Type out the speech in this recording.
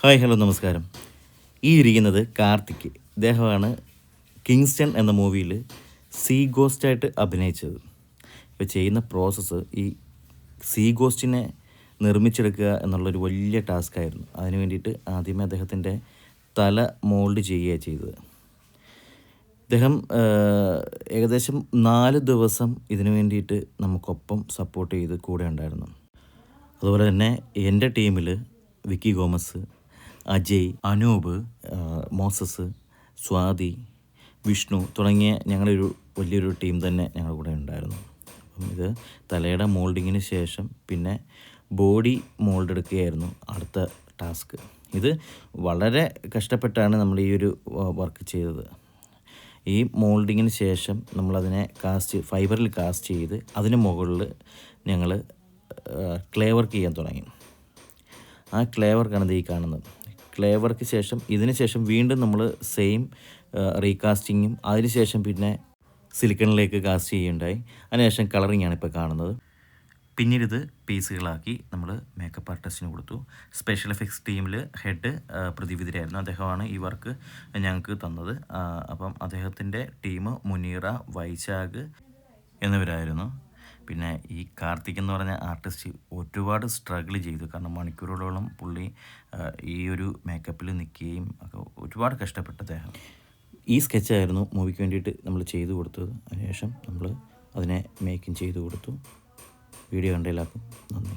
Hi hello നമസ്കാരം. ഈ ഇരിക്കുന്നത് കാർത്തിക്. ഇദ്ദേഹമാണ് കിങ്സ്റ്റൺ എന്ന മൂവിയിൽ സീ ഗോസ്റ്റായിട്ട് അഭിനയിച്ചത്. ഇപ്പോൾ ചെയ്യുന്ന പ്രോസസ്സ് ഈ സീ ഗോസ്റ്റിനെ നിർമ്മിച്ചെടുക്കുക എന്നുള്ളൊരു വലിയ ടാസ്ക്കായിരുന്നു. അതിന് വേണ്ടിയിട്ട് ആദ്യമേ അദ്ദേഹത്തിൻ്റെ തല മോൾഡ് ചെയ്യുകയാണ് ചെയ്തത്. അദ്ദേഹം ഏകദേശം 4 ദിവസം ഇതിനു വേണ്ടിയിട്ട് നമുക്കൊപ്പം സപ്പോർട്ട് ചെയ്ത് കൂടെ ഉണ്ടായിരുന്നു. അതുപോലെ തന്നെ എൻ്റെ ടീമിൽ വിക്കി ഗോമസ്, അജയ്, അനൂപ്, മോസസ്, സ്വാതി, വിഷ്ണു തുടങ്ങിയ ഞങ്ങളൊരു വലിയൊരു ടീം തന്നെ ഞങ്ങളുടെ കൂടെ ഉണ്ടായിരുന്നു. അപ്പം ഇത് തലയുടെ മോൾഡിങ്ങിന് ശേഷം പിന്നെ ബോഡി മോൾഡ് എടുക്കുകയായിരുന്നു അടുത്ത ടാസ്ക്. ഇത് വളരെ കഷ്ടപ്പെട്ടാണ് നമ്മൾ ഈ ഒരു വർക്ക് ചെയ്തത്. ഈ മോൾഡിങ്ങിന് ശേഷം നമ്മളതിനെ ഫൈബറിൽ കാസ്റ്റ് ചെയ്ത് അതിന് മുകളിൽ ഞങ്ങൾ ക്ലേ വർക്ക് ചെയ്യാൻ തുടങ്ങി. ആ ക്ലേ വർക്കാണ് ഈ കാണുന്നത്. ക്ലേ വർക്ക് ശേഷം ഇതിന് ശേഷം വീണ്ടും നമ്മൾ സെയിം റീകാസ്റ്റിങ്ങും അതിനുശേഷം പിന്നെ സിലിക്കണിലേക്ക് കാസ്റ്റ് ചെയ്യുകയുണ്ടായി. അതിനുശേഷം കളറിങ്ങാണ് ഇപ്പോൾ കാണുന്നത്. പിന്നീട് ഇത് പീസുകളാക്കി നമ്മൾ മേക്കപ്പ് ആർട്ടിസ്റ്റിന് കൊടുത്തു. സ്പെഷ്യൽ എഫക്ട്സ് ടീമിൽ ഹെഡ് പ്രതിവിധിരായിരുന്നു. അദ്ദേഹമാണ് ഈ വർക്ക് ഞങ്ങൾക്ക് തന്നത്. അപ്പം അദ്ദേഹത്തിൻ്റെ ടീം മുനീറ, വൈശാഖ് എന്നിവരായിരുന്നു. പിന്നെ ഈ കാർത്തിക് എന്ന് പറഞ്ഞ ആർട്ടിസ്റ്റ് ഒരുപാട് സ്ട്രഗിൾ ചെയ്തു. കാരണം മണിക്കൂറുകളോളം പുള്ളി ഈ ഒരു മേക്കപ്പിൽ നിൽക്കുകയും ഒക്കെ ഒരുപാട് കഷ്ടപ്പെട്ട അദ്ദേഹം. ഈ സ്കെച്ചായിരുന്നു മൂവിക്ക് വേണ്ടിയിട്ട് നമ്മൾ ചെയ്തു കൊടുത്തത്. അതിനുശേഷം നമ്മൾ അതിനെ മേക്കിങ് ചെയ്തു കൊടുത്തു. വീഡിയോ കണ്ട എല്ലാവർക്കും നന്ദി.